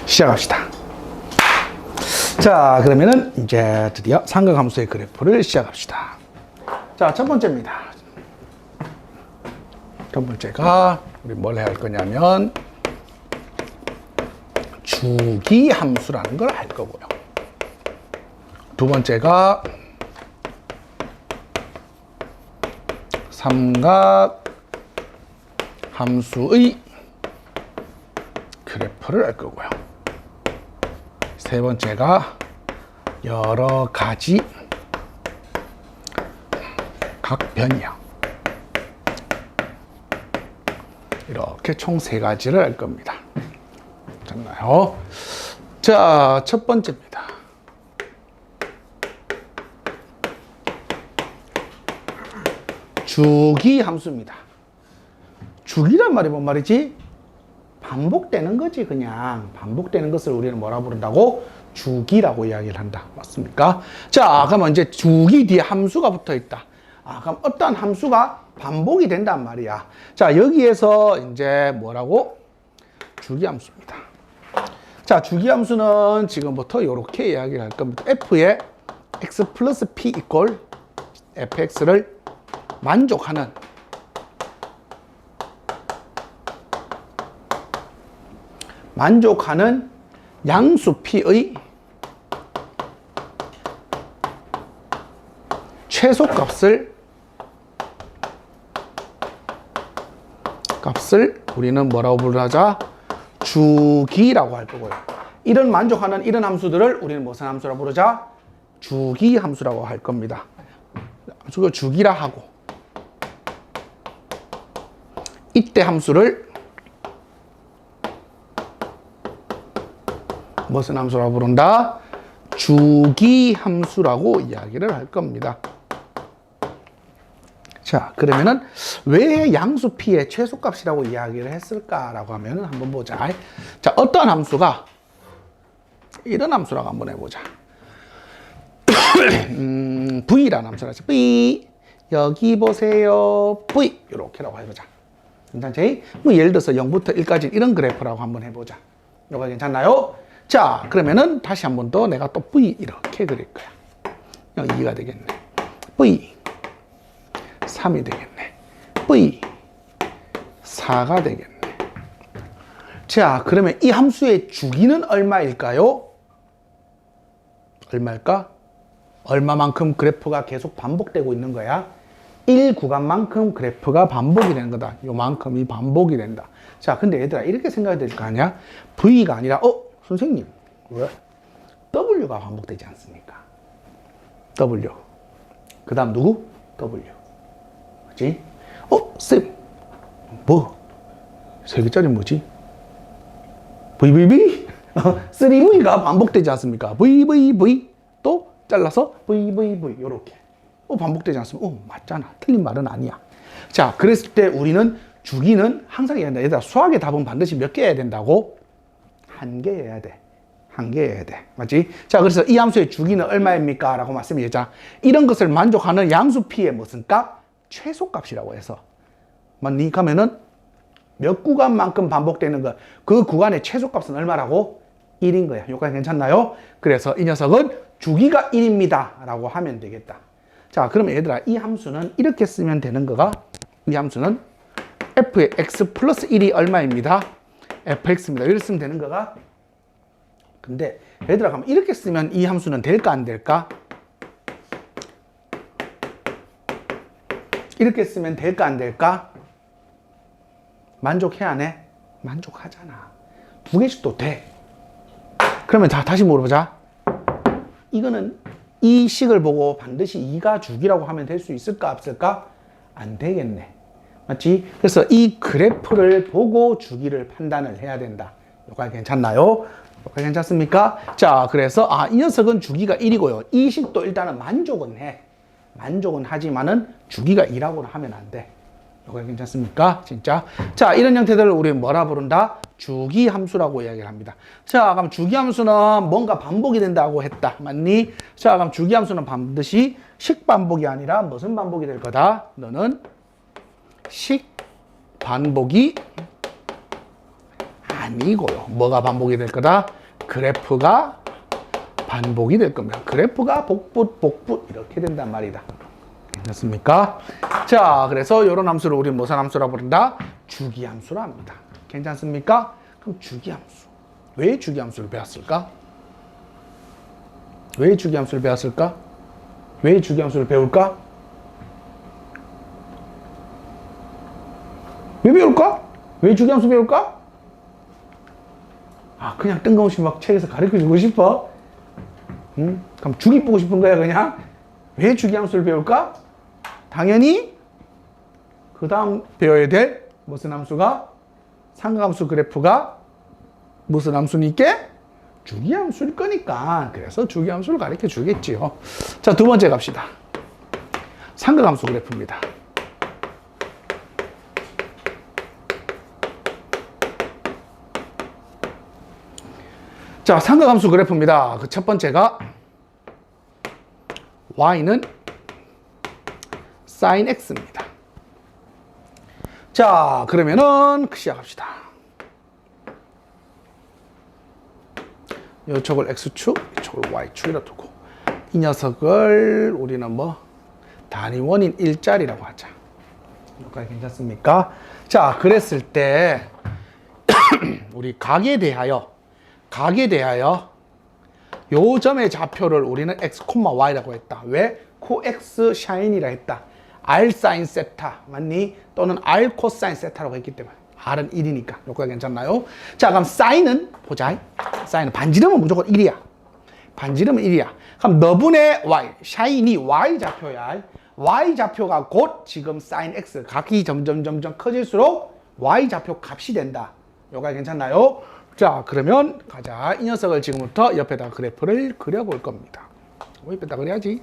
시작합시다. 자, 그러면은 이제 드디어 삼각함수의 그래프를 시작합시다. 자, 첫 번째입니다. 첫 번째가 우리 뭘 해야 할 거냐면 주기함수라는 걸 할 거고요. 두 번째가 삼각함수의 그래프를 할 거고요. 세 번째가 여러 가지 각변이요. 이렇게 총 세 가지를 할 겁니다. 됐나요? 자, 첫 번째입니다. 주기함수입니다. 주기란 말이 뭔 말이지? 반복되는 거지. 그냥 반복되는 것을 우리는 뭐라 부른다고? 주기라고 이야기를 한다. 맞습니까? 자, 그러면 이제 주기 뒤에 함수가 붙어 있다. 그럼 어떤 함수가 반복이 된단 말이야. 자, 여기에서 이제 뭐라고? 주기함수입니다. 자, 주기함수는 지금부터 이렇게 이야기를 할 겁니다. f의 x 플러스 p 이꼴 fx를 만족하는 양수 p의 최소값을 우리는 뭐라고 부르자? 주기라고 할 거고요. 이런 만족하는 이런 함수들을 우리는 무슨 함수라고 부르자? 주기함수라고 할 겁니다. 주기라 하고 이때 함수를 무슨 함수라고 부른다? 주기함수라고 이야기를 할 겁니다. 자, 그러면은 왜 양수 p의 최소값이라고 이야기를 했을까라고 하면은 한번 보자. 자, 어떤 함수가 이런 함수라고 한번 해보자. v라는 함수라 하죠. v 여기 보세요. v 이렇게라고 해보자. 괜찮지? 뭐 예를 들어서 0부터 1까지 이런 그래프라고 한번 해보자. 이거 괜찮나요? 자, 그러면은 다시 한 번 더 내가 또 v 이렇게 그릴 거야. 여기 2가 되겠네. v 3이 되겠네. v 4가 되겠네. 자, 그러면 이 함수의 주기는 얼마일까요? 얼마일까? 얼마만큼 그래프가 계속 반복되고 있는 거야? 1구간만큼 그래프가 반복이 되는 거다. 요만큼이 반복이 된다. 자, 근데 얘들아 이렇게 생각해야 될 거 아니야? v가 아니라 선생님 왜? w가 반복되지 않습니까? w 그 다음 누구? w 그치? 쌤 뭐? 3개짜리 뭐지? VVV? 3V가 반복되지 않습니까? VVV 또 잘라서 VVV 요렇게 반복되지 않습니까? 맞잖아. 틀린 말은 아니야. 자, 그랬을 때 우리는 주기는 항상 얘들아 수학의 답은 반드시 몇 개 해야 된다고? 1개여야 돼. 1개여야 돼. 맞지? 자, 그래서 이 함수의 주기는 얼마입니까? 라고 말씀드리자. 이런 것을 만족하는 양수 p의 무슨 값? 최소값이라고 해서. 맞니? 그러면은 몇 구간만큼 반복되는 거, 그 구간의 최소값은 얼마라고? 1인 거야. 여기까지 괜찮나요? 그래서 이 녀석은 주기가 1입니다. 라고 하면 되겠다. 자, 그러면 얘들아, 이 함수는 이렇게 쓰면 되는 거가, 이 함수는 f의 x 플러스 1이 얼마입니다? fx입니다. 이렇게 쓰면 되는 거가. 근데 얘들아, 그럼 이렇게 쓰면 이 함수는 될까 안 될까? 이렇게 쓰면 될까 안 될까? 만족해 안 해? 만족하잖아. 2개씩도 돼. 그러면 다시 물어보자. 이거는 이 식을 보고 반드시 2가 주기라고 하면 될 수 있을까 없을까? 안 되겠네. 맞지? 그래서 이 그래프를 보고 주기를 판단을 해야 된다. 여기까지 괜찮나요? 여기까지 괜찮습니까? 자, 그래서 이 녀석은 주기가 1이고요. 이 식도 일단은 만족은 해. 만족은 하지만은 주기가 2라고는 하면 안 돼. 여기까지 괜찮습니까? 진짜? 자, 이런 형태들을 우리는 뭐라 부른다? 주기함수라고 이야기를 합니다. 자, 그럼 주기함수는 뭔가 반복이 된다고 했다. 맞니? 자, 그럼 주기함수는 반드시 식 반복이 아니라 무슨 반복이 될 거다? 너는 식 반복이 아니고요. 뭐가 반복이 될 거다? 그래프가 반복이 될 겁니다. 그래프가 복붙 이렇게 된단 말이다. 괜찮습니까? 자, 그래서 이런 함수를 우리 무슨 함수라고 부른다? 주기함수라 합니다. 괜찮습니까? 그럼 주기함수. 왜 주기함수를 배웠을까? 왜 주기함수를 배웠을까? 왜 주기함수를 배울까? 왜 배울까? 왜 주기함수 배울까? 아, 그냥 뜬금없이 막 책에서 가르쳐주고 싶어? 그럼 주기 보고 싶은 거야, 그냥? 왜 주기함수를 배울까? 당연히 그 다음 배워야 될 무슨 함수가? 삼각함수 그래프가 무슨 함수니까? 주기함수일 거니까. 그래서 주기함수를 가르쳐 주겠지요. 자, 두 번째 갑시다. 삼각함수 그래프입니다. 자, 삼각함수 그래프입니다. 그 첫 번째가 y는 sin x입니다. 자, 그러면은 시작합시다. 이쪽을 x축, 이쪽을 y축이라 두고 이 녀석을 우리는 뭐 단위 원인 일자리라고 하자. 여기까지 괜찮습니까? 자, 그랬을 때 우리 각에 대하여 요 점의 좌표를 우리는 x, y라고 했다. 왜? 코x 샤인이라 했다. r sin 세타 맞니? 또는 r 코사인 세타라고 했기 때문에 r은 1이니까 요거 괜찮나요? 자, 그럼 사인은 보자. 사인은 반지름은 무조건 1이야. 반지름은 1이야. 그럼 너분의 y, 샤인이 y 좌표야. y 좌표가 곧 지금 sin x 각이 점점 커질수록 y 좌표 값이 된다. 요거 괜찮나요? 자, 그러면 가자. 이 녀석을 지금부터 옆에다 그래프를 그려볼 겁니다. 옆에다 그려야지.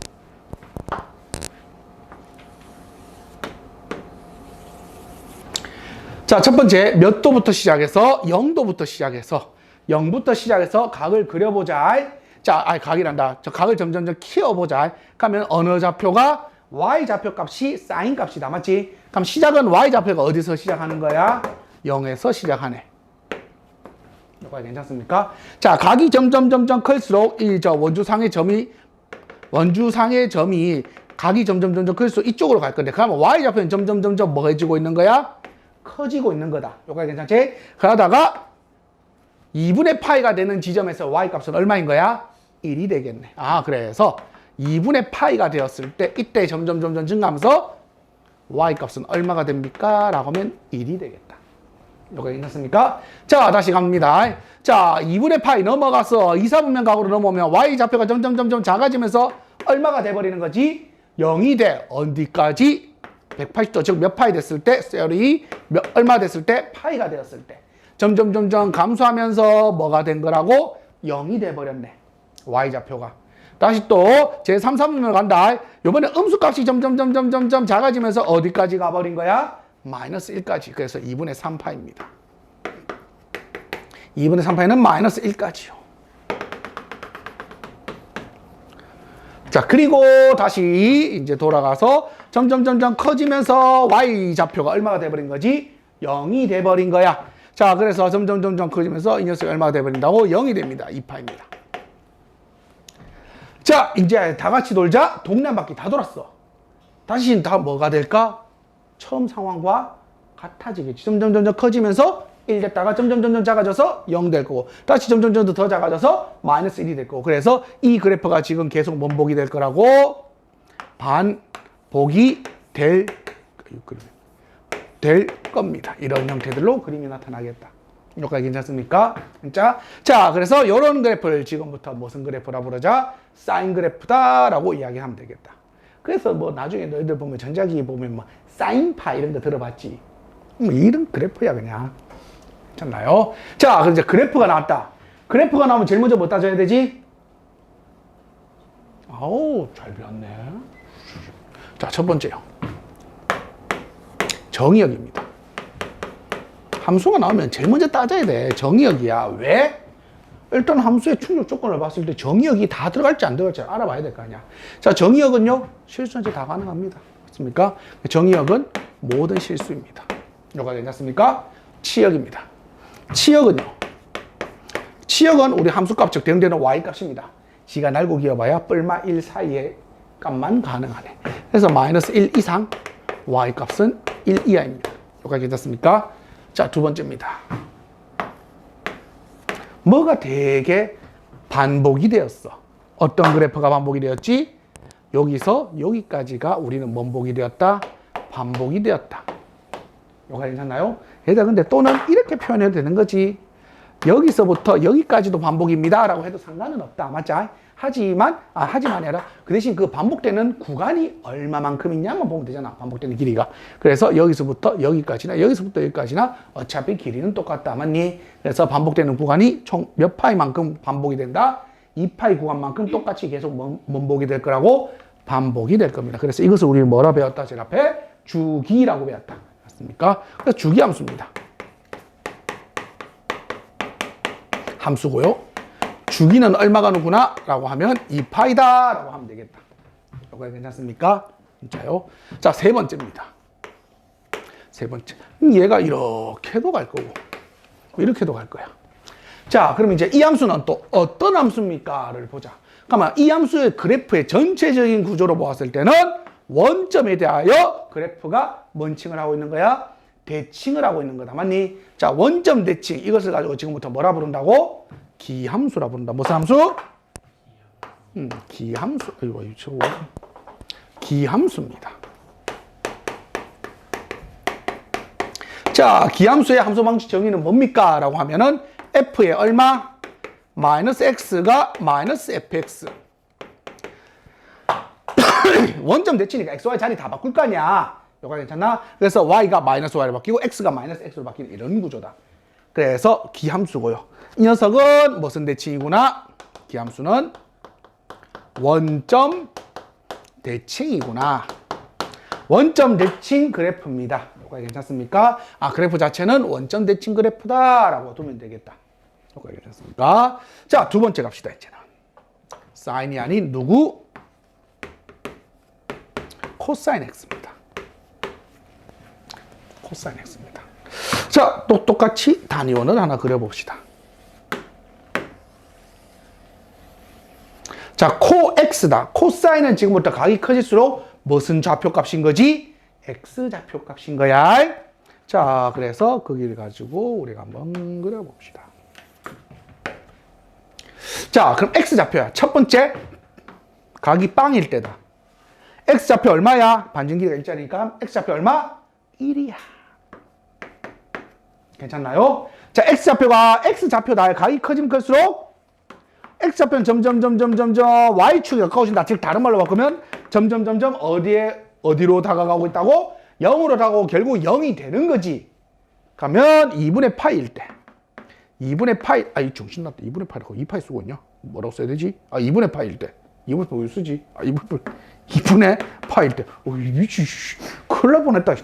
자, 첫 번째 몇 도부터 시작해서 0도부터 시작해서 0부터 시작해서 각을 그려보자. 자, 각이란다. 저 각을 점점 키워보자. 그러면 어느 좌표가 y 좌표 값이 sin 값이다. 맞지? 그럼 시작은 y 좌표가 어디서 시작하는 거야? 0에서 시작하네. 이거 괜찮습니까? 자, 각이 점점 클수록 이 저 원주상의 점이 각이 점점 클수록 이쪽으로 갈 건데, 그러면 y 좌표는 점점 뭐 해지고 있는 거야? 커지고 있는 거다. 요거 괜찮지? 그러다가 2분의 파이가 되는 지점에서 y 값은 얼마인 거야? 1이 되겠네. 아, 그래서 2분의 파이가 되었을 때 이때 점점 증가하면서 y 값은 얼마가 됩니까? 라고 하면 1이 되겠다. 요거 괜찮습니까? 자, 다시 갑니다. 자, 2분의 파이 넘어가서 2, 4분면 각으로 넘어오면 y 좌표가 점점 작아지면서 얼마가 돼버리는 거지? 0이 돼. 어디까지? 180도, 즉 몇 파이 됐을 때? 셀이 얼마 됐을 때? 파이가 되었을 때. 점점 감소하면서 뭐가 된 거라고? 0이 돼버렸네. y 좌표가. 다시 또 제3, 4분면으로 간다. 요번에 음수값이 점점 작아지면서 어디까지 가버린 거야? 마이너스 1까지. 그래서 2분의 3파입니다. 2분의 3파이는 마이너스 1까지요. 자, 그리고 다시 이제 돌아가서 점점 커지면서 y 좌표가 얼마가 돼버린 거지? 0이 돼버린 거야. 자, 그래서 점점 커지면서 이 녀석이 얼마가 돼버린다고? 0이 됩니다. 2파입니다. 자, 이제 다 같이 돌자. 동네 한 바퀴 다 돌았어. 다시 다 뭐가 될까? 처음 상황과 같아지겠지. 점점 커지면서 1 됐다가 점점 작아져서 0 될 거고, 다시 점점 더 작아져서 마이너스 1이 될 거고. 그래서 이 그래프가 지금 계속 원복이 될 거라고? 반복이 될 겁니다. 이런 형태들로 그림이 나타나겠다. 여기까지 괜찮습니까? 자, 그래서 이런 그래프를 지금부터 무슨 그래프라 부르자? 사인 그래프다라고 이야기하면 되겠다. 그래서 뭐 나중에 너희들 보면 전자기기 보면 뭐 사인파 이런 거 들어봤지? 이런 그래프야 그냥. 괜찮나요? 자, 그럼 이제 그래프가 나왔다. 그래프가 나오면 제일 먼저 뭐 따져야 되지? 아우, 잘 배웠네. 자, 첫 번째요. 정의역입니다. 함수가 나오면 제일 먼저 따져야 돼. 정의역이야. 왜? 일단 함수의 충족 조건을 봤을 때 정의역이 다 들어갈지 안 들어갈지 알아봐야 될 거 아니야. 자, 정의역은요, 실수는 다 가능합니다. 맞습니까? 정의역은 모든 실수입니다. 요가 괜찮습니까? 치역입니다. 치역은 우리 함수값 대응되는 y값입니다. g가 날고 기어봐야 뿔마 1 사이의 값만 가능하네. 그래서 마이너스 1 이상 y값은 1 이하입니다. 요가 괜찮습니까? 자, 두 번째입니다. 뭐가 되게 반복이 되었어. 어떤 그래프가 반복이 되었지? 여기서 여기까지가 우리는 원복이 되었다, 반복이 되었다. 요가 괜찮나요? 얘들아, 근데 또는 이렇게 표현해도 되는 거지. 여기서부터 여기까지도 반복입니다 라고 해도 상관은 없다. 맞자? 하지만이 아니라 그 대신 그 반복되는 구간이 얼마만큼 있냐만 보면 되잖아. 반복되는 길이가. 그래서 여기서부터 여기까지나 여기서부터 여기까지나 어차피 길이는 똑같다. 맞니? 그래서 반복되는 구간이 총 몇 파이만큼 반복이 된다? 2파이 구간만큼 똑같이 계속 원복이 될 거라고 반복이 될 겁니다. 그래서 이것을 우리는 뭐라 배웠다? 제일 앞에 주기라고 배웠다. 맞습니까? 그래서 주기 함수입니다. 함수고요. 주기는 얼마가 누구나? 라고 하면 2파이다 라고 하면 되겠다. 이거 괜찮습니까? 진짜요? 자, 세 번째입니다. 세 번째. 얘가 이렇게도 갈 거고 이렇게도 갈 거야. 자, 그럼 이제 이 함수는 또 어떤 함수입니까?를 보자. 그러면 이 함수의 그래프의 전체적인 구조로 보았을 때는 원점에 대하여 그래프가 뭔 칭을 하고 있는 거야? 대칭을 하고 있는 거다. 맞니? 자, 원점 대칭. 이것을 가지고 지금부터 뭐라 부른다고? 기함수라 부른다. 무슨 함수? 기함수. 이거 유치고. 기함수입니다. 자, 기함수의 함수 방식 정의는 뭡니까? 라고 하면은 f의 얼마? 마이너스 x가 마이너스 fx. 원점 대칭이니까 x, y 자리 다 바꿀 거 아니야. 요가 괜찮나? 그래서 y가 마이너스 y로 바뀌고 x가 마이너스 x로 바뀌는 이런 구조다. 그래서 기함수고요. 이 녀석은 무슨 대칭이구나? 기함수는 원점 대칭이구나. 원점 대칭 그래프입니다. 요가 괜찮습니까? 아, 그래프 자체는 원점 대칭 그래프다라고 두면 되겠다. 요가 괜찮습니까? 자, 두 번째 갑시다. 이제는 사인이 아닌 누구? 코사인 x입니다. 코사인 x입니다. 자, 또 똑같이 단위원을 하나 그려봅시다. 자, 코 x다. 코사인은 지금부터 각이 커질수록 무슨 좌표값인 거지? x 좌표값인 거야. 자, 그래서 거기를 가지고 우리가 한번 그려봅시다. 자, 그럼 x 좌표야. 첫 번째, 각이 빵일 때다. x 좌표 얼마야? 반증기가 일자리니까 x 좌표 얼마? 1이야. 괜찮나요? 자, x 좌표 나의 각이 커지면 클수록 x 좌표는 점점 y축에 가까워진다. 즉 다른 말로 바꾸면 점점 어디로 다가가고 있다고? 0으로 다가가고 결국 0이 되는 거지. 가면 2분의 파이일 때 2분의 파이, 이 정신났다. 2분의 파이라고 2파이 쓰고 있냐? 뭐라고 써야 되지? 2분의 파이일 때 2분의 파이 왜 쓰지? 2분의 파이일 때 미치 큰일 날 뻔했다.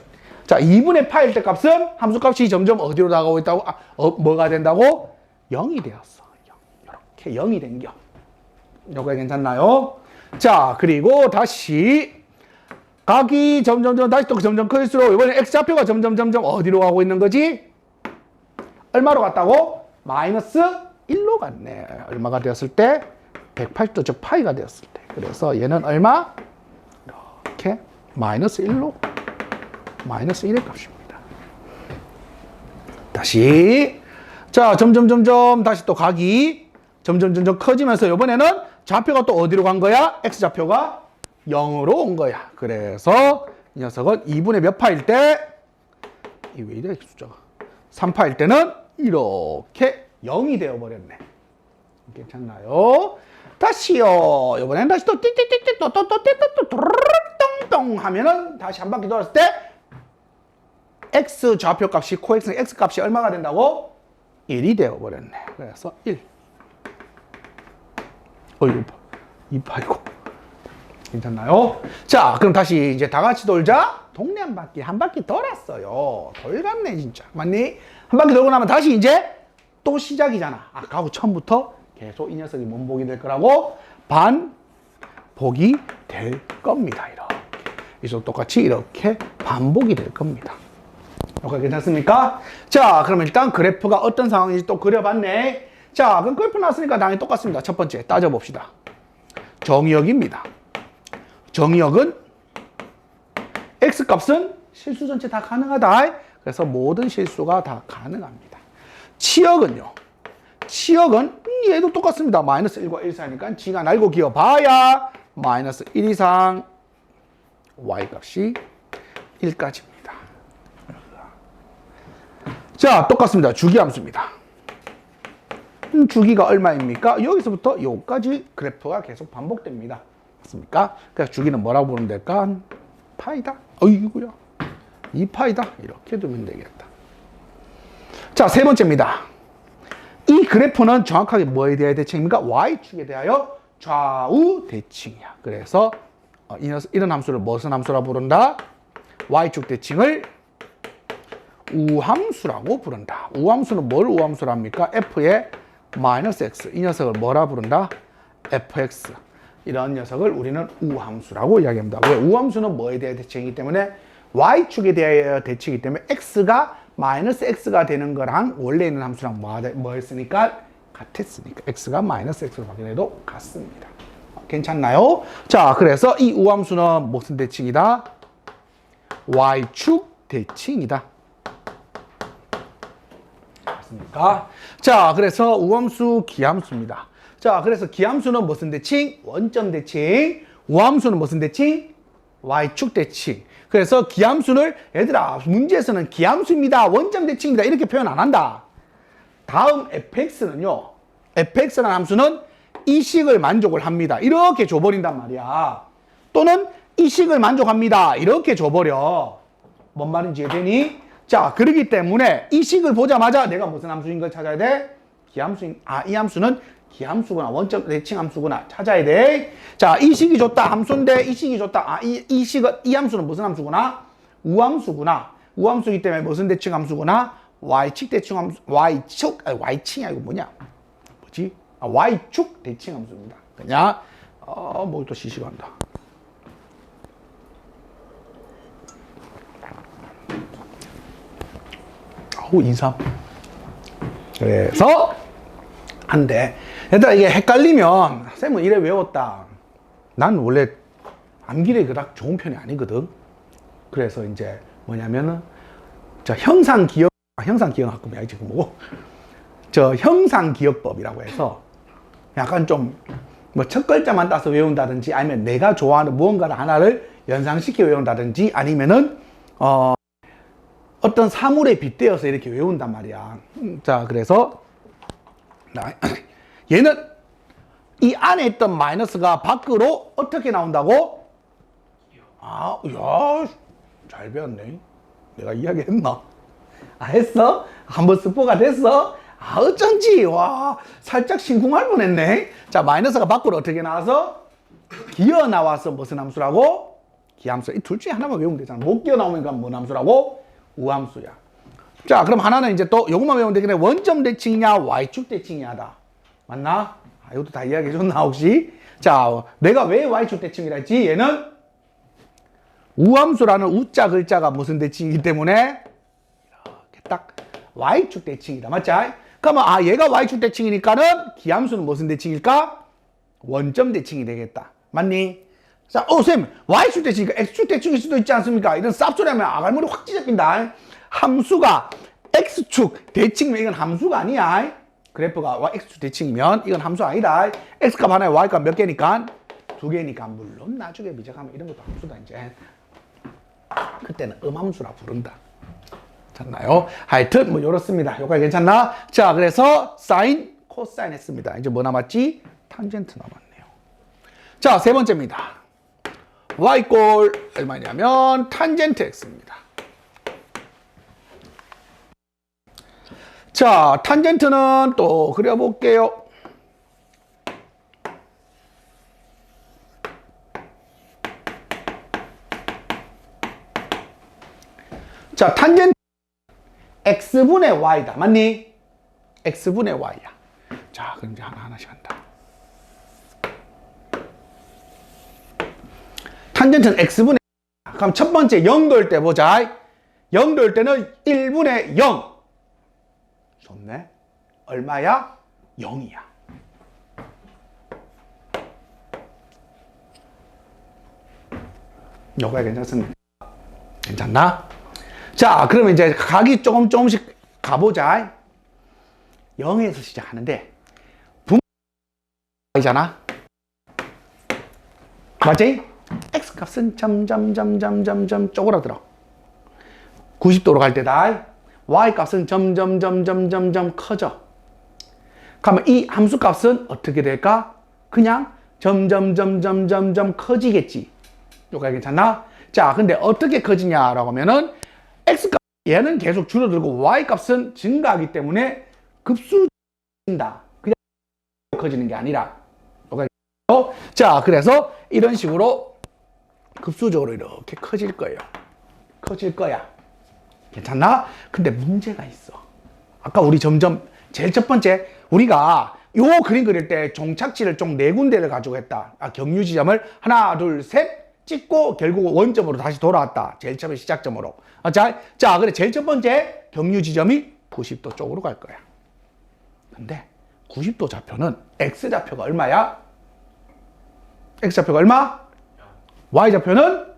자, 2분의 파일 때 값은 함수값이 점점 어디로 다가오고 있다고? 뭐가 된다고? 0이 되었어. 0. 이렇게 0이 된겨. 요거 괜찮나요? 자, 그리고 다시 각이 점점 다시 또 점점 클수록 이번에 x좌표가 점점 어디로 가고 있는 거지? 얼마로 갔다고? 마이너스 1로 갔네. 얼마가 되었을 때? 180도, 즉 파이가 되었을 때. 그래서 얘는 얼마? 이렇게 마이너스 1로 마이너스 1의 값입니다. 다시 자, 점점 다시 또 각이 점점 커지면서 이번에는 좌표가 또 어디로 간 거야? x좌표가 0으로 온 거야. 그래서 이 녀석은 2분의 몇 파일 때? 이 왜 이래 숫자가 3파일 때는 이렇게 0이 되어버렸네. 괜찮나요? 다시요. 이번엔 다시 또 띠띠띠띠 또 똥똥 하면은 다시 한 바퀴 돌았을 때 x 좌표 값이 코엑스는 x 값이 얼마가 된다고? 1이 되어버렸네. 그래서 1. 어이구, 2파이고. 괜찮나요? 자, 그럼 다시 이제 다 같이 돌자. 동네 한 바퀴 돌았어요. 돌갔네, 진짜. 맞니? 한 바퀴 돌고 나면 다시 이제 또 시작이잖아. 아까하고 처음부터 계속 이 녀석이 원복이 될 거라고 반복이 될 겁니다. 이렇게. 이쪽 똑같이 이렇게 반복이 될 겁니다. 오케이, 괜찮습니까? 자, 그러면 일단 그래프가 어떤 상황인지 또 그려봤네. 자, 그럼 그래프 나왔으니까 당연히 똑같습니다. 첫 번째 따져봅시다. 정의역입니다. 정의역은 x값은 실수 전체 다 가능하다. 그래서 모든 실수가 다 가능합니다. 치역은요. 치역은 얘도 똑같습니다. 마이너스 1과 1 사이니까 g가 날고 기어봐야 마이너스 1 이상 y값이 1까지입니다. 자, 똑같습니다. 주기함수입니다. 주기가 얼마입니까? 여기서부터 여기까지 그래프가 계속 반복됩니다. 맞습니까? 그래서 주기는 뭐라고 부르면 될까? 파이다. 어이구야. 2파이다. 이렇게 두면 되겠다. 자, 세 번째입니다. 이 그래프는 정확하게 뭐에 대한 대칭입니까? y축에 대하여 좌우 대칭이야. 그래서 이런 함수를 무슨 함수라고 부른다? y축 대칭을 우함수라고 부른다. 우함수는 뭘 우함수라 합니까? f의 마이너스 x. 이 녀석을 뭐라 부른다? fx. 이런 녀석을 우리는 우함수라고 이야기합니다. 왜? 우함수는 뭐에 대한 대칭이기 때문에 y축에 대하여 대칭이기 때문에 x가 마이너스 x가 되는 거랑 원래 있는 함수랑 뭐였으니까? 같았으니까 x가 마이너스 x로 바뀌어도 같습니다. 괜찮나요? 자, 그래서 이 우함수는 무슨 대칭이다? y축 대칭이다. 맞습니까? 자, 그래서 우함수 기함수입니다. 자, 그래서 기함수는 무슨 대칭? 원점 대칭. 우함수는 무슨 대칭? y축 대칭. 그래서 기함수를 얘들아 문제에서는 기함수입니다. 원점 대칭입니다. 이렇게 표현 안 한다. 다음 fx는요. fx라는 함수는 이 식을 만족을 합니다. 이렇게 줘버린단 말이야. 또는 이 식을 만족합니다. 이렇게 줘버려. 뭔 말인지 이해되니? 자, 그렇기 때문에 이 식을 보자마자 내가 무슨 함수인 걸 찾아야 돼? 기함수인, 이 함수는 기함수구나. 원점 대칭 함수구나. 찾아야 돼. 자, 이 식이 좋다. 함수인데 이 식이 좋다. 이 함수는 무슨 함수구나? 우함수구나. 우함수이기 때문에 무슨 대칭 함수구나? y축 대칭 함수, y축이 아니고 뭐냐? 뭐지? y축 대칭 함수입니다. 그냥, 뭐 또 시시간다. 인삼. 그래서 한데 얘들아 이게 헷갈리면 쌤은 이래 외웠다. 난 원래 암기력이 그닥 좋은 편이 아니거든. 그래서 이제 뭐냐면은 형상기억 학급이야 지금 뭐고 형상기억법이라고 해서 약간 좀 뭐 첫 글자만 따서 외운다든지 아니면 내가 좋아하는 무언가를 하나를 연상시켜 외운다든지 아니면은 어떤 사물에 빗대어서 이렇게 외운단 말이야. 자, 그래서 얘는 이 안에 있던 마이너스가 밖으로 어떻게 나온다고? 야, 잘 배웠네. 내가 이야기했나? 했어? 한번 스포가 됐어? 어쩐지, 와, 살짝 심쿵할 뻔했네. 자, 마이너스가 밖으로 어떻게 나와서? 기어 나와서 무슨 함수라고? 기함수. 이 둘 중에 하나만 외우면 되잖아. 못 기어 나오니까 뭔 함수라고? 우함수야. 자, 그럼 하나는 이제 또 요것만 외우면 되겠네. 원점 대칭이냐, y축 대칭이냐다. 맞나? 이것도 다 이야기해줬나, 혹시? 자, 내가 왜 y축 대칭이라 했지? 얘는 우함수라는 우자 글자가 무슨 대칭이기 때문에 이렇게 딱 y축 대칭이다. 맞지? 그러면 얘가 y축 대칭이니까는 기함수는 무슨 대칭일까? 원점 대칭이 되겠다. 맞니? 자, 쌤, y축 대칭이니까 x축 대칭일 수도 있지 않습니까? 이런 쌉소리 하면 아갈머리 확 찢어진다. 함수가 x축 대칭이면 이건 함수가 아니야. 그래프가 x축 대칭이면 이건 함수 아니다. x값 하나에 y값 몇 개니까? 2개니까. 물론 나중에 미적하면 이런 것도 함수다 이제. 그때는 음함수라 부른다. 괜찮나요? 하여튼 뭐 이렇습니다. 여기까지 괜찮나? 자, 그래서 사인, 코사인 했습니다. 이제 뭐 남았지? 탄젠트 남았네요. 자, 세 번째입니다. y꼴 얼마냐면 탄젠트 x입니다. 자, 탄젠트는 또 그려볼게요. 자, 탄젠트 x분의 y다. 맞니? x분의 y야. 자, 그럼 이제 하나씩 한다. 탄젠트는 x분의 그럼 첫 번째 연도일 때 보자. 0 될 때는 1분의 0. 좋네. 얼마야? 0이야. 요거야 괜찮습니까? 괜찮나? 자, 그러면 이제 각이 조금씩 가보자. 0에서 시작하는데 분모이잖아. 맞지? x값은 점점점점점점 쪼그라들어. 90도로 갈 때다. y값은 점점점점점점 커져. 그러면 이 함수값은 어떻게 될까? 그냥 점점점점점점 커지겠지. 요거 괜찮나? 자, 근데 어떻게 커지냐라고 하면은 x값 얘는 계속 줄어들고 y값은 증가하기 때문에 급수진다. 그냥 커지는 게 아니라. 자, 그래서 이런 식으로 급수적으로 이렇게 커질 거예요. 커질 거야. 괜찮나? 근데 문제가 있어. 아까 우리 제일 첫 번째 우리가 요 그림 그릴 때 종착지를 총 4군데를 가지고 했다. 경유 지점을 하나, 둘, 셋 찍고 결국 원점으로 다시 돌아왔다. 제일 처음에 시작점으로. 자, 그래 제일 첫 번째 경유 지점이 90도 쪽으로 갈 거야. 근데 90도 좌표는 x좌표가 얼마야? x좌표가 얼마? y좌표는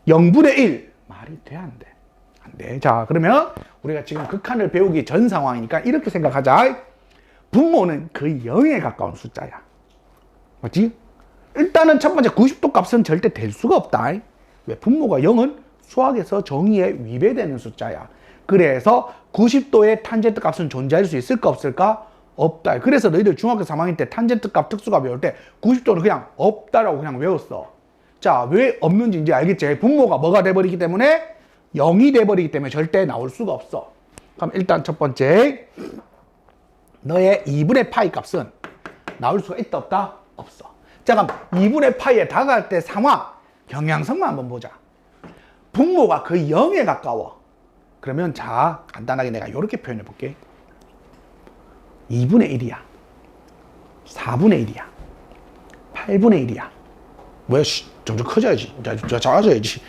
0분의 1. 말이 돼, 안 돼? 안 돼. 자, 그러면 우리가 지금 극한을 배우기 전 상황이니까 이렇게 생각하자. 분모는 거의 0에 가까운 숫자야. 맞지? 일단은 첫 번째 90도 값은 절대 될 수가 없다. 왜? 분모가 0은 수학에서 정의에 위배되는 숫자야. 그래서 90도의 탄젠트 값은 존재할 수 있을까 없을까? 없다. 그래서 너희들 중학교 3학년 때 탄젠트 값 특수가 배울 때 90도는 그냥 없다라고 그냥 외웠어. 자, 왜 없는지 이제 알겠지? 분모가 뭐가 돼버리기 때문에 0이 돼버리기 때문에 절대 나올 수가 없어. 그럼 일단 첫 번째 너의 2분의 파이 값은 나올 수가 있다 없다? 없어. 자, 그럼 2분의 파이에 다가갈 때 상황 경향성만 한번 보자. 분모가 거의 0에 가까워. 그러면 자, 간단하게 내가 이렇게 표현해 볼게. 2분의 1이야. 4분의 1이야. 8분의 1이야. 왜? 점점 커져야지. 작아져야지.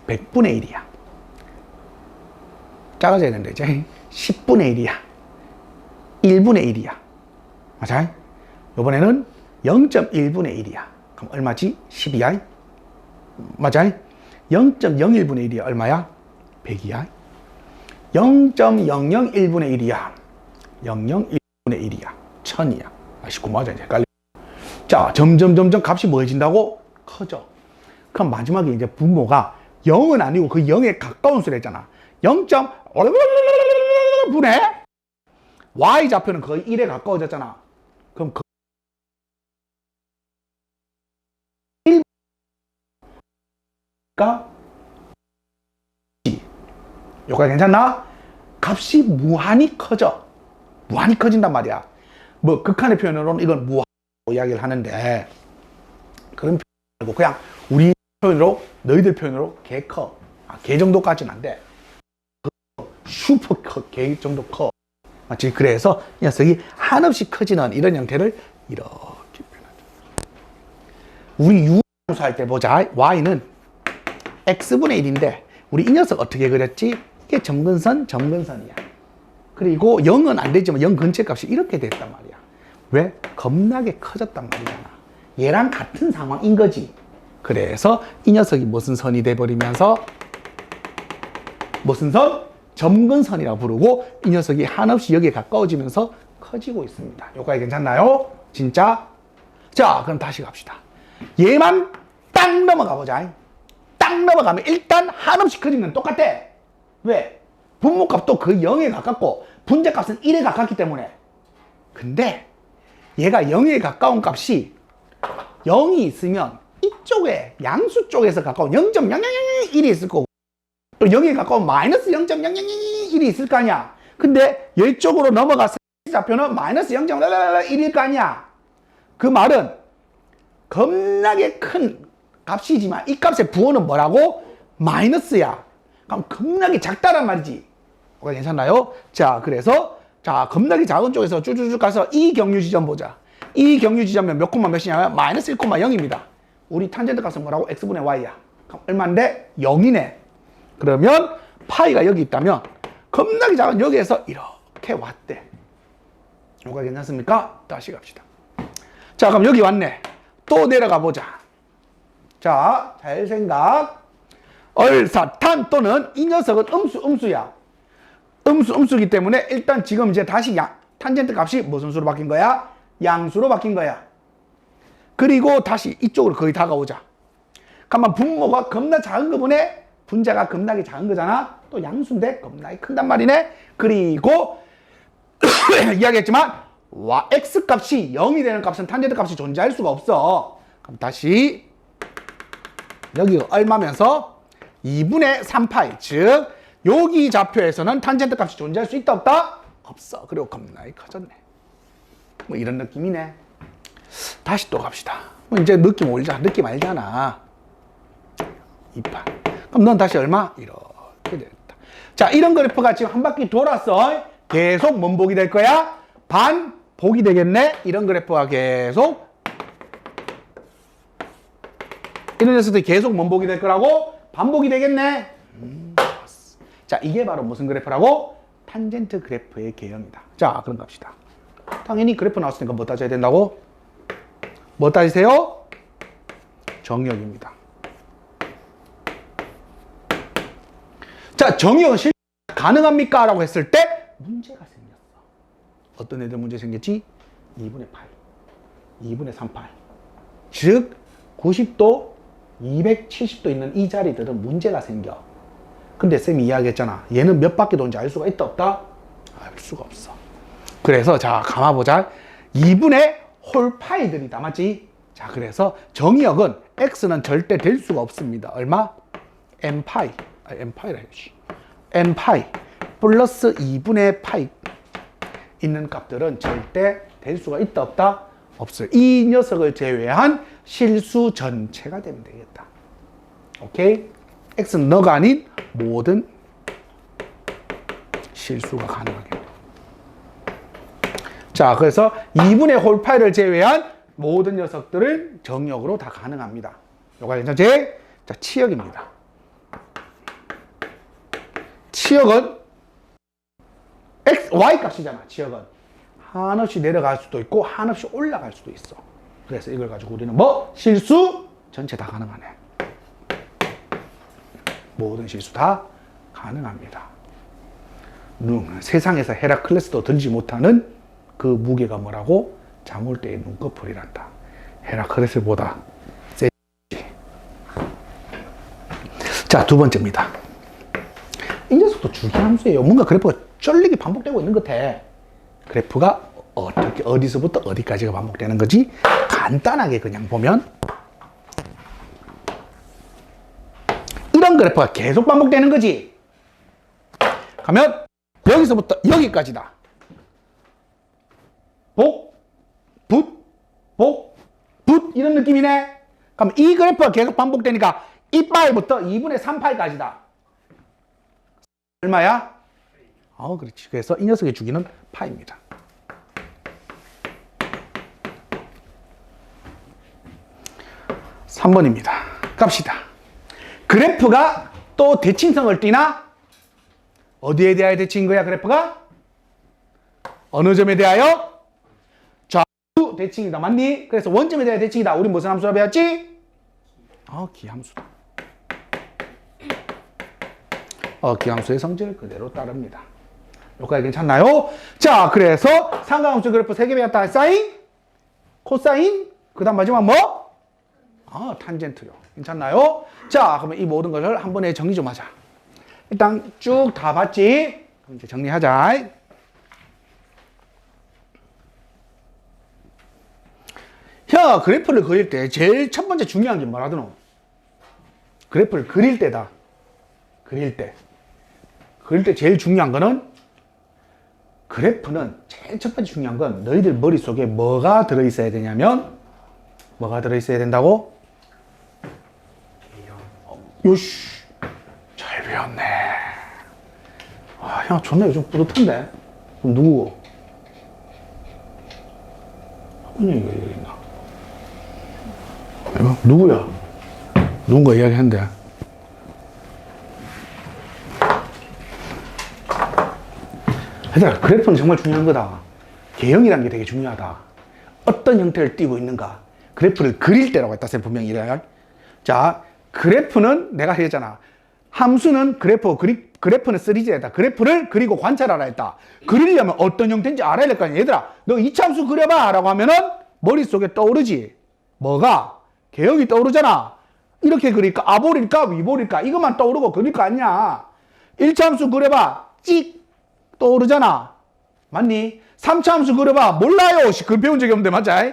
100분의 1이야. 작아져야 되는데 이제 10분의 1이야. 1분의 1이야. 맞아? 이번에는 0.1분의 1이야. 그럼 얼마지? 10이야. 맞아? 0.01분의 1이야. 얼마야? 100이야. 0.001분의 1이야. 0.01분의 1이야. 1000이야. 아씨, 고마워. 이제 헷갈려. 자, 점점 값이 뭐해진다고? 커져. 그럼 마지막에 이제 분모가 0은 아니고 그 0에 가까운 수를 했잖아. 0.분의 y좌표는 거의 1에 가까워졌잖아. 그럼 그 1가 요가 괜찮나? 값이 무한히 커져. 무한히 커진단 말이야. 뭐 극한의 표현으로는 이건 무한 이야기를 하는데 그런 표현 말고 그냥 우리 표현으로 너희들 표현으로 개 커. 개 정도까지는 안 돼. 슈퍼 커. 개 정도 커. 맞지? 그래서 이 녀석이 한없이 커지는 이런 형태를 이렇게 표현하죠. 우리 유함수 할 때 보자. y는 x분의 1인데 우리 이 녀석 어떻게 그렸지? 이게 점근선이야. 그리고 0은 안 되지만 0 근처 값이 이렇게 됐단 말이야. 왜? 겁나게 커졌단 말이잖아. 얘랑 같은 상황인 거지. 그래서 이 녀석이 무슨 선이 돼버리면서 무슨 선? 점근선이라고 부르고 이 녀석이 한없이 여기에 가까워지면서 커지고 있습니다. 여기까지 괜찮나요? 진짜? 자, 그럼 다시 갑시다. 얘만 딱 넘어가 보자. 딱 넘어가면 일단 한없이 커지는 건 똑같아. 왜? 분모값도 거의 0에 가깝고 분자값은 1에 가깝기 때문에. 근데 얘가 0에 가까운 값이 0이 있으면 이쪽에 양수 쪽에서 가까운 0.00001이 있을 거고 또 0에 가까운 마이너스 0.001이 있을 거 아니야. 근데 이쪽으로 넘어가서 좌표는 마이너스 0.1일 거 아니야. 그 말은 겁나게 큰 값이지만 이 값의 부호는 뭐라고? 마이너스야. 그럼 겁나게 작다란 말이지. 괜찮나요? 자, 그래서 자, 겁나게 작은 쪽에서 쭉쭉쭉 가서 이 경유 지점 보자. 이 경유 지점은 몇 콤마 몇이냐면 마이너스 1,0입니다. 우리 탄젠트 값은 뭐라고? x분의 y야. 그럼 얼마인데? 0이네. 그러면 파이가 여기 있다면 겁나게 작은 여기에서 이렇게 왔대. 요가 괜찮습니까? 다시 갑시다. 자, 그럼 여기 왔네. 또 내려가 보자. 자, 잘 생각. 얼사탄 또는 이 녀석은 음수야. 음수이기 때문에 일단 지금 이제 다시 탄젠트 값이 무슨 수로 바뀐 거야? 양수로 바뀐 거야. 그리고 다시 이쪽으로 거의 다가오자. 그러면 분모가 겁나 작은 거 보네? 분자가 겁나게 작은 거잖아? 또 양수인데 겁나게 큰단 말이네? 그리고 이야기했지만 x 값이 0이 되는 값은 탄젠트 값이 존재할 수가 없어. 그럼 다시 여기가 얼마면서 2분의 3파이, 즉 여기 좌표에서는 탄젠트 값이 존재할 수 있다 없다? 없어. 그리고 겁나게 커졌네. 뭐 이런 느낌이네. 다시 또 갑시다. 뭐 이제 느낌 알잖아. 2파. 그럼 넌 다시 얼마? 이렇게 되겠다. 자, 이런 그래프가 지금 한 바퀴 돌았어. 계속 뭔복이 될 거야? 반복이 되겠네. 이런 그래프가 계속 이런 녀석들이 계속 뭔복이 될 거라고? 반복이 되겠네. 자, 이게 바로 무슨 그래프라고? 탄젠트 그래프의 개형이다. 자, 그럼 갑시다. 당연히 그래프 나왔으니까 뭐 따져야 된다고? 뭐 따지세요? 정역입니다. 자, 정역은 실제 가능합니까? 라고 했을 때 문제가 생겼어. 어떤 애들 문제 생겼지? 2분의 파이, 2분의 3파이. 즉 90도, 270도 있는 이 자리들은 문제가 생겨. 근데 쌤이 이야기했잖아. 얘는 몇 바퀴 도는지 알 수가 있다 없다? 알 수가 없어. 그래서 자, 감아보자. 2분의 홀파이들이다. 맞지? 자, 그래서 정역은 x는 절대 될 수가 없습니다. 얼마? n파이. n파이라 해야지. n파이 플러스 2분의 파이 있는 값들은 절대 될 수가 있다 없다? 없어요. 이 녀석을 제외한 실수 전체가 되면 되겠다. 오케이? x는 너가 아닌 모든 실수가 가능하겠다. 자, 그래서 2분의 홀파이를 제외한 모든 녀석들은 정역으로 다 가능합니다. 요가 괜찮지? 자, 치역입니다. 치역은 y 값이잖아. 치역은 한없이 내려갈 수도 있고 한없이 올라갈 수도 있어. 그래서 이걸 가지고 우리는 뭐? 실수 전체 다 가능하네. 모든 실수 다 가능합니다. 세상에서 헤라클레스도 들지 못하는 그 무게가 뭐라고? 자물대의 눈꺼풀이란다. 헤라클레스보다 세지. 자, 두 번째입니다. 이 녀석도 주기함수예요. 뭔가 그래프가 쫄리게 반복되고 있는 것 같아. 그래프가 어떻게 어디서부터 어디까지가 반복되는 거지? 간단하게 그냥 보면 이런 그래프가 계속 반복되는 거지. 가면 여기서부터 여기까지다. 복, 붓, 복, 붓 이런 느낌이네. 그럼 이 그래프가 계속 반복되니까 이 파이부터 2분의 3파이까지다. 얼마야? 그렇지. 그래서 이 녀석의 주기는 파입니다. (3번입니다) 갑시다. 그래프가 또 대칭성을 띠나? 어디에 대하여 대칭인 거야, 그래프가? 어느 점에 대하여? 좌우 대칭이다. 맞니? 그래서 원점에 대하여 대칭이다. 우리 무슨 함수라 배웠지? 기함수다. 기함수의 성질을 그대로 따릅니다. 여기까지 괜찮나요? 자, 그래서 삼각함수 그래프 3개 배웠다. 사인, 코사인, 그 다음 마지막 뭐? 탄젠트요. 괜찮나요? 자, 그러면 이 모든 것을 한 번에 정리 좀 하자. 일단 쭉 다 봤지? 그럼 이제 정리하자. 그래프를 그릴 때 제일 첫 번째 중요한 게 뭐라더노? 그래프를 그릴 때다. 그릴 때 제일 중요한 거는 그래프는 제일 첫 번째 중요한 건 너희들 머릿속에 뭐가 들어있어야 되냐면 뭐가 들어있어야 된다고? 요시 잘 배웠네. 형 존나 요즘 뿌듯한데. 그럼 누구고? 학원이 여기 있나? 누구야? 누군가 이야기했는데. 얘들아, 그래프는 정말 중요한 거다. 개형이라는 게 되게 중요하다. 어떤 형태를 띄고 있는가. 그래프를 그릴 때라고 했다. 쌤 분명히 이래요. 자, 그래프는 내가 했잖아. 함수는 그래프는 3D다. 그래프를 그리고 관찰하라 했다. 그리려면 어떤 형태인지 알아야 될 거 아니야. 얘들아, 너 이차함수 그려봐. 라고 하면은 머릿속에 떠오르지. 뭐가? 개형이 떠오르잖아. 이렇게 그릴까? 아볼일까? 위볼일까? 이것만 떠오르고 그릴 거 아니야. 1차함수 그려봐. 찍! 떠오르잖아. 맞니? 3차함수 그려봐. 몰라요. 그 배운 적이 없는데, 맞아?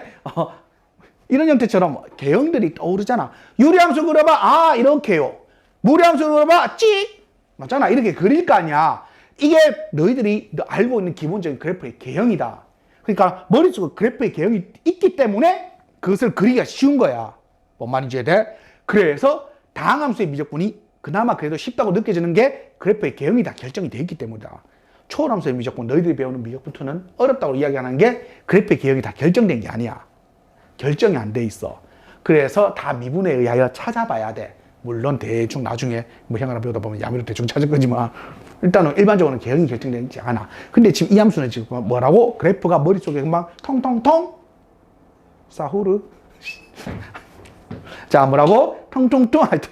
이런 형태처럼 개형들이 떠오르잖아. 유리함수 그려봐. 아, 이렇게요. 무리함수 그려봐. 찍! 맞잖아. 이렇게 그릴 거 아니야. 이게 너희들이 알고 있는 기본적인 그래프의 개형이다. 그러니까 머릿속에 그래프의 개형이 있기 때문에 그것을 그리기가 쉬운 거야. 뭔 말인지 이해돼? 그래서 다항함수의 미적분이 그나마 그래도 쉽다고 느껴지는 게 그래프의 개형이 다 결정이 되어 있기 때문이다. 초월함수의 미적분, 너희들이 배우는 미적분2는 어렵다고 이야기하는 게 그래프의 개형이 다 결정된 게 아니야. 결정이 안 돼 있어. 그래서 다 미분에 의하여 찾아봐야 돼. 물론 대충 나중에 뭐 형아나 배우다 보면 야매로 대충 찾을 거지만 일단은 일반적으로는 개형이 결정되지 않아. 근데 지금 이 함수는 지금 뭐라고? 그래프가 머릿속에 금방 통통통 사후르 자 뭐라고? 통통통 할 때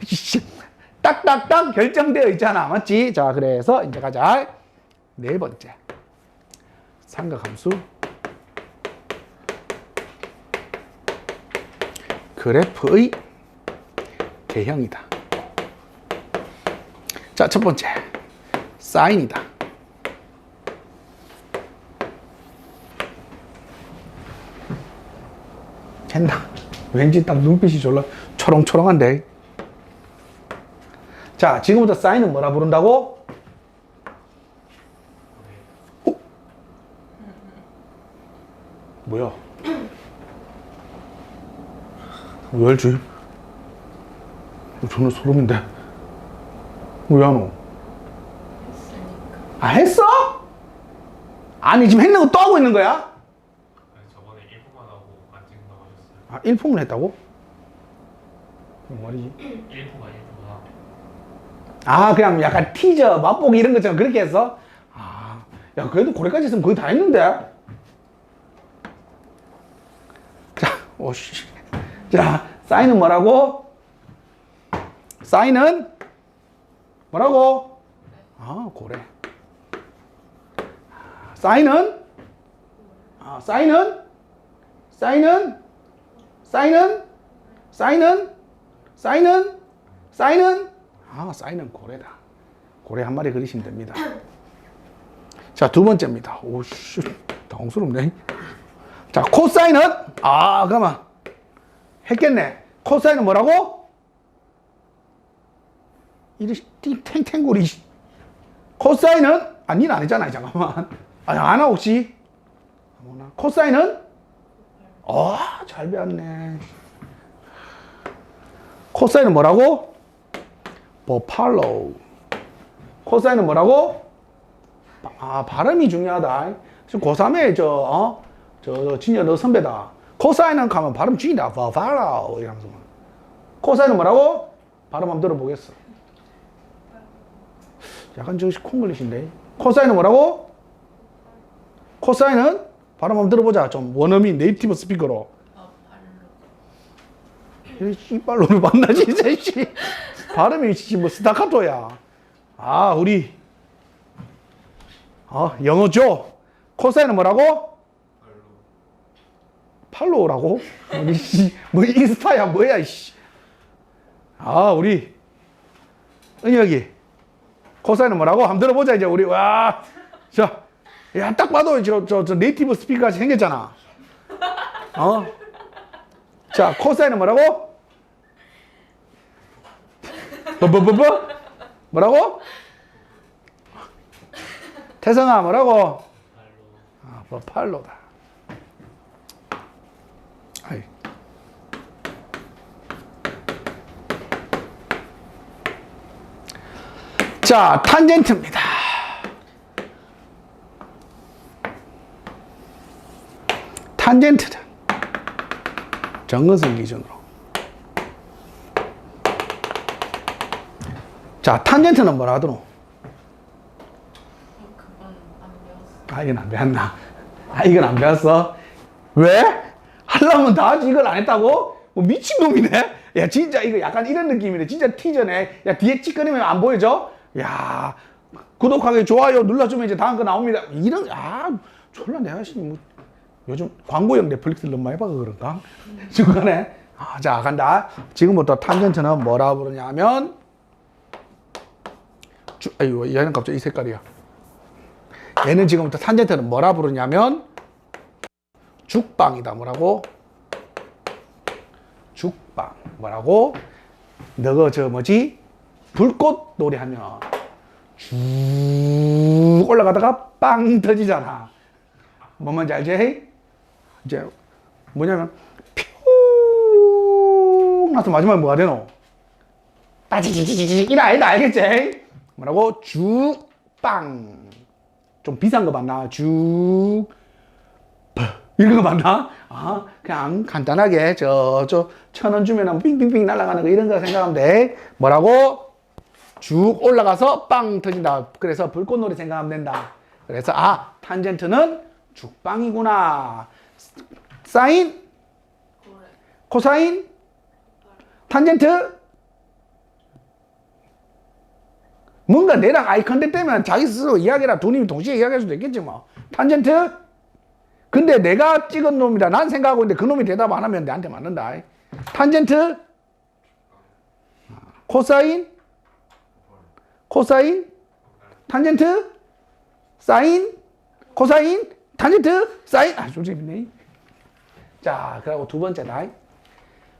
딱딱딱 결정되어 있잖아. 맞지? 자 그래서 이제 가자. 네 번째 삼각함수 그래프의 개형이다. 자, 첫 번째 사인이다. 했나? 왠지 딱 눈빛이 졸라 초롱초롱한데. 자, 지금부터 사인은 뭐라 부른다고? 뭐야? 왜 알지? 저는 소름인데. 왜 안 오? 아, 했어? 아니, 지금 했는 거 또 하고 있는 거야? 아니, 저번에 1포만 하고 안 찍는다고 하셨어요. 아, 1폼을 했다고? 뭔 말이지? 1포만 하고. 아, 그냥 약간 티저, 맛보기 이런 것처럼 그렇게 했어? 아, 야, 그래도 고래까지 했으면 거의 다 했는데? 자, 오씨. 자, 사인은 뭐라고? 사인은 뭐라고? 아, 고래. 사인은? 아, 사인은? 사인은? 사인은? 사인은? 사인은? 사인은? 아, 사인은 고래다. 고래 한 마리 그리시면 됩니다. 자, 두 번째입니다. 오씨, 당황스럽네. 자, 코사인은? 아, 그러면 했겠네. 코사인은 뭐라고? 이리 탱탱구리. 코사인은? 아, 니는 아니잖아. 잠깐만. 아, 아나 혹시? 코사인은? 잘 배웠네. 코사인은 뭐라고? 버팔로. 코사인은 뭐라고? 아, 발음이 중요하다. 지금 고3에 진짜 너 선배다. 코사인은 가면 발음 죽인다. 버팔로. 이러면서. 코사인은 뭐라고? 발음 한번 들어보겠어. 약간 저기 콩글리시인데. 코사인은 뭐라고? 코사인은? 발음 한번 들어보자. 좀 원어민 네이티브 스피커로. 이빨로를 만나지, 이 발음이 뭐 스타카토야. 아, 우리 영어죠. 코사인은 뭐라고? 팔로우라고? 뭐 인스타야 뭐야 이씨. 아, 우리 은혁이 코사인은 뭐라고? 한번 들어보자 이제 우리. 와, 자, 야, 딱 봐도 저 네이티브 스피커같이 생겼잖아. 자, 코사인은 뭐라고? 뭐라고? 태성아 뭐라고? 팔로다. 아이. 자, 탄젠트입니다. 탄젠트다. 정근성 기준으로. 자, 탄젠트는 뭐라 하더노? 그건 안 배웠어. 아, 이건 안 배웠나? 아, 이건 안 배웠어? 왜? 하려면 다 하지, 이걸 안 했다고? 뭐 미친놈이네? 야, 진짜 이거 약간 이런 느낌이네. 진짜 티저네. 야, 뒤에 찌끄리면 안 보여져? 야, 구독하기, 좋아요 눌러주면 이제 다음 거 나옵니다. 이런, 졸라 내가 뭐, 요즘 광고형 넷플릭스를 너무 많이 봐서 그런가? 중간에. 자, 간다. 지금부터 탄젠트는 뭐라 부르냐면, 아이고, 얘는 갑자기 이 색깔이야. 얘는 지금부터 탄젠트는 뭐라 부르냐면, 죽방이다. 뭐라고? 죽방. 뭐라고? 너가 뭐지? 불꽃 놀이 하면 쭉 올라가다가 빵 터지잖아. 뭔 말인지 알지? 이제 뭐냐면 퓨 나서 마지막에 뭐가 되노? 빠지지지지 이라 아니다. 알겠지? 뭐라고? 죽빵. 좀 비싼 거 맞나? 이런 거 맞나? 그냥 간단하게 저 1,000원 주면 빙빙빙 날아가는 거 이런 거 생각하면 돼. 뭐라고? 쭉 올라가서 빵 터진다. 그래서 불꽃놀이 생각하면 된다. 그래서 탄젠트는 죽빵이구나. 사인? 코사인? 탄젠트? 뭔가 내랑 아이 컨택 되면 자기 스스로 이야기라 두 님이 동시에 이야기할 수도 있겠지 뭐. 탄젠트? 근데 내가 찍은 놈이다. 난 생각하고 있는데 그 놈이 대답 안 하면 내한테 맞는다. 탄젠트? 코사인? 코사인? 탄젠트? 사인? 코사인? 탄젠트? 사인? 좀 재밌네. 자, 그리고 두 번째다.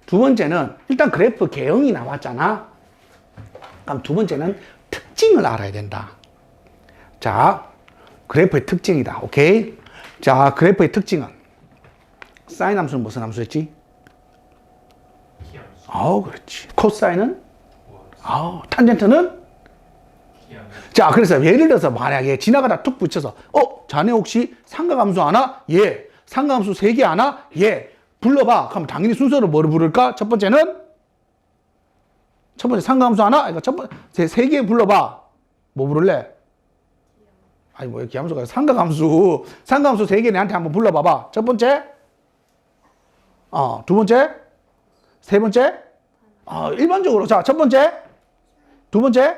두 번째는 일단 그래프 개형이 나왔잖아. 그럼 두 번째는 특징을 알아야 된다. 자, 그래프의 특징이다. 오케이? 자, 그래프의 특징은 사인 함수는 무슨 함수였지? 그렇지. 코사인은? 탄젠트는? 자, 그래서 예를 들어서 만약에 지나가다 툭 붙여서 자네 혹시 삼각함수 아나? 예. 삼각함수 3개 아나? 예. 불러봐. 그럼 당연히 순서를 뭐를 부를까? 첫 번째 삼각함수 아나? 그러니까 첫 번째 3개 불러봐. 뭐 부를래? 아니 뭐 기함수가 삼각함수 3개 내한테 한번 불러봐봐. 첫 번째, 두 번째, 세 번째, 일반적으로 자 첫 번째, 두 번째,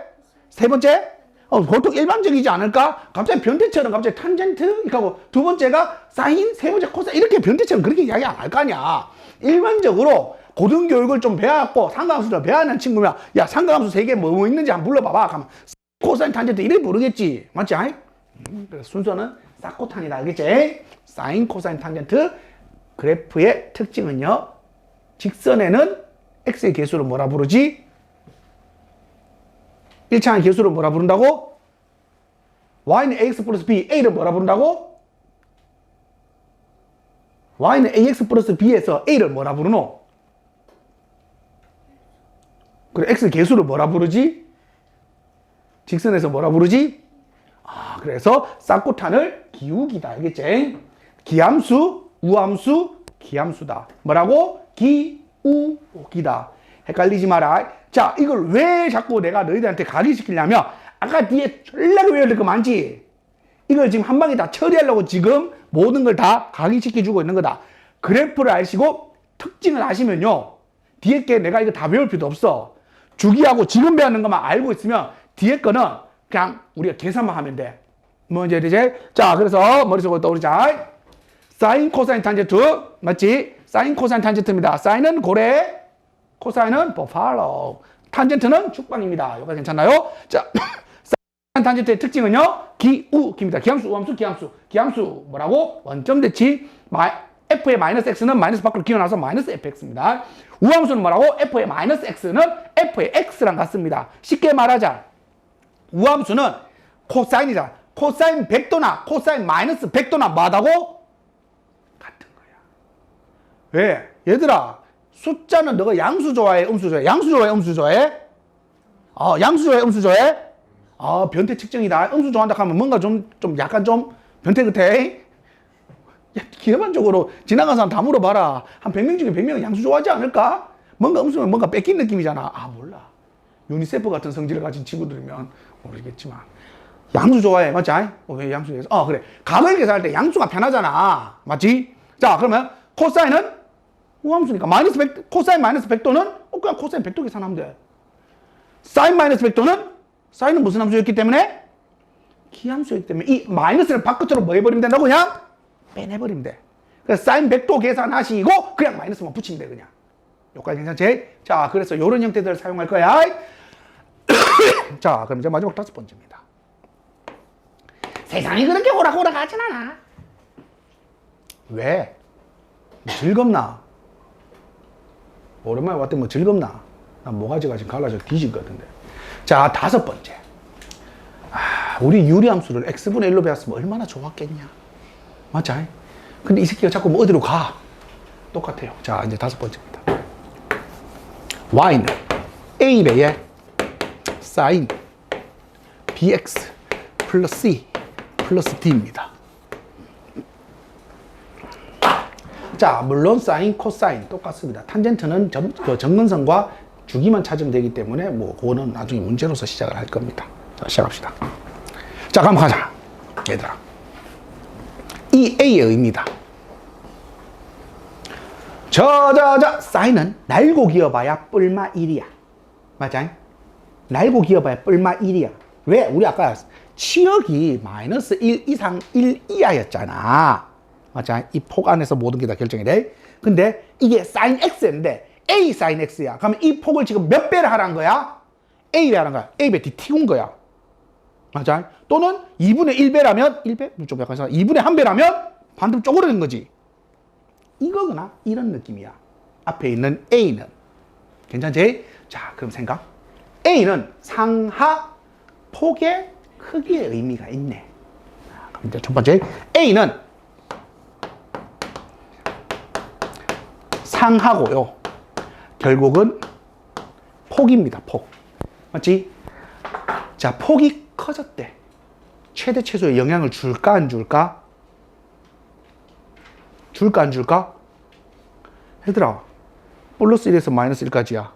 세 번째, 보통 일반적이지 않을까? 갑자기 변태처럼 갑자기 탄젠트 하고 두 번째가 사인, 세 번째 코사인 이렇게 변태처럼 그렇게 이야기 안 할 거 아니야. 일반적으로 고등교육을 좀 배워갖고 삼각함수를 배워하는 친구면 야 삼각함수 3개 뭐 있는지 한번 불러봐봐. 그러면 코사인, 탄젠트 이렇게 부르겠지. 맞지? 그래서 순서는 사코탄이다. 알겠지? 사인, 코사인, 탄젠트. 그래프의 특징은요. 직선에는 x의 개수를 뭐라 부르지? 1차항의 개수를 뭐라 부른다고? y는 ax 플러스 b, a를 뭐라 부른다고? y는 ax 플러스 b에서 a를 뭐라 부르노? 그래, x 개수를 뭐라 부르지? 직선에서 뭐라 부르지? 그래서 쌍코탄을 기울기다. 알겠지? 기함수, 우함수, 기함수다. 뭐라고? 기우기다. 헷갈리지 마라. 자, 이걸 왜 자꾸 내가 너희들한테 각인시키려면 아까 뒤에 전략을 외워야 될 거 많지? 이걸 지금 한 방에 다 처리하려고 지금 모든 걸 다 각인시켜주고 있는 거다. 그래프를 아시고 특징을 아시면요. 뒤에 게 내가 이거 다 배울 필요도 없어. 주기하고 지금 배우는 것만 알고 있으면 뒤에 거는 그냥 우리가 계산만 하면 돼. 뭔지 알지? 자, 그래서 머릿속으로 떠오르자. 사인, 코사인, 탄젠트. 맞지? 사인, 코사인, 탄젠트입니다. 사인은 고래, 코사인은 버팔로, 탄젠트는 죽방입니다. 여기가 괜찮나요? 자, 사인, 탄젠트의 특징은요. 기우기입니다. 기함수, 우함수, 기함수. 기함수 뭐라고? 원점 대치. f의 마이너스 x는 마이너스 밖으로 기어나서 마이너스 fx입니다. 우함수는 뭐라고? f의 마이너스 x는 f의 x랑 같습니다. 쉽게 말하자. 우함수는 코사인이잖아. 코사인 100도나 코사인 마이너스 100도나 뭐하다고? 같은 거야. 왜? 얘들아, 숫자는 너가 양수 좋아해? 음수 좋아해? 양수 좋아해? 음수 좋아해? 양수 좋아해? 음수 좋아해? 변태 측정이다. 음수 좋아한다 하면 뭔가 좀 약간 좀 변태 같아. 야, 기본적으로 지나간 사람 다 물어봐라. 한 100명 중에 100명은 양수 좋아하지 않을까? 뭔가 음수면 뭔가 뺏긴 느낌이잖아. 몰라. 유니세프 같은 성질을 가진 친구들이면 모르겠지만. 양수 좋아해. 맞지? 왜 양수 계산? 그래. 값을 계산할 때 양수가 편하잖아. 맞지? 자, 그러면 코사인은 우함수니까 마이너스 100, 코사인 마이너스 100도는 그냥 코사인 100도 계산하면 돼. 사인 마이너스 100도는 사인은 무슨 함수였기 때문에? 기함수였기 때문에 이 마이너스를 바깥으로 뭐 해버리면 된다고? 그냥 빼내버리면 돼. 그래서 사인 100도 계산하시고 그냥 마이너스만 붙이면 돼. 그냥. 여기까지 괜찮지? 자, 그래서 이런 형태들을 사용할 거야. 자, 그럼 이제 마지막 5번째입니다. 세상이 그렇게 오락오락 하진 않아. 왜? 뭐 즐겁나? 오랜만에 왔더니 뭐 즐겁나? 난 모가지가 지금 갈라져 뒤질 것 같은데. 자, 5번째. 우리 유리함수를 x분의 1로 배웠으면 얼마나 좋았겠냐. 맞지? 근데 이 새끼가 자꾸 뭐 어디로 가? 똑같아요. 자, 이제 5번째입니다. y는 a배의 sin bx 플러스 c 플러스 d입니다. 자, 물론 사인, 코사인 똑같습니다. 탄젠트는 정근선과 주기만 찾으면 되기 때문에 뭐 그거는 나중에 문제로서 시작을 할 겁니다. 자, 시작합시다. 자, 그럼 가자. 얘들아. 이 A의 의미다. 사인은 날고 기어봐야 뿔마 1이야. 맞아? 날고 기어봐야 뿔마 1이야. 왜? 우리 아까 치역이 마이너스 1 이상 1 이하였잖아. 맞아? 이 폭 안에서 모든 게 다 결정이 돼. 근데 이게 사인 x인데 A 사인 x야. 그러면 이 폭을 지금 몇 배를 하라는 거야? A배 하는 거야. A배 Dt군 거야. 맞아? 또는 2분의 1배라면 1배? 좀 약간 2분의 1배라면 반대로 쪼그라든 거지. 이거구나. 이런 느낌이야. 앞에 있는 A는. 괜찮지? 자, 그럼 생각. A는 상하 폭의 크기의 의미가 있네. 그럼 이제 첫 번째. A는 상하고요. 결국은 폭입니다. 폭. 맞지? 자, 폭이 커졌대. 최대 최소의 영향을 줄까 안 줄까? 줄까 안 줄까? 얘들아, 플러스 1에서 마이너스 1까지야.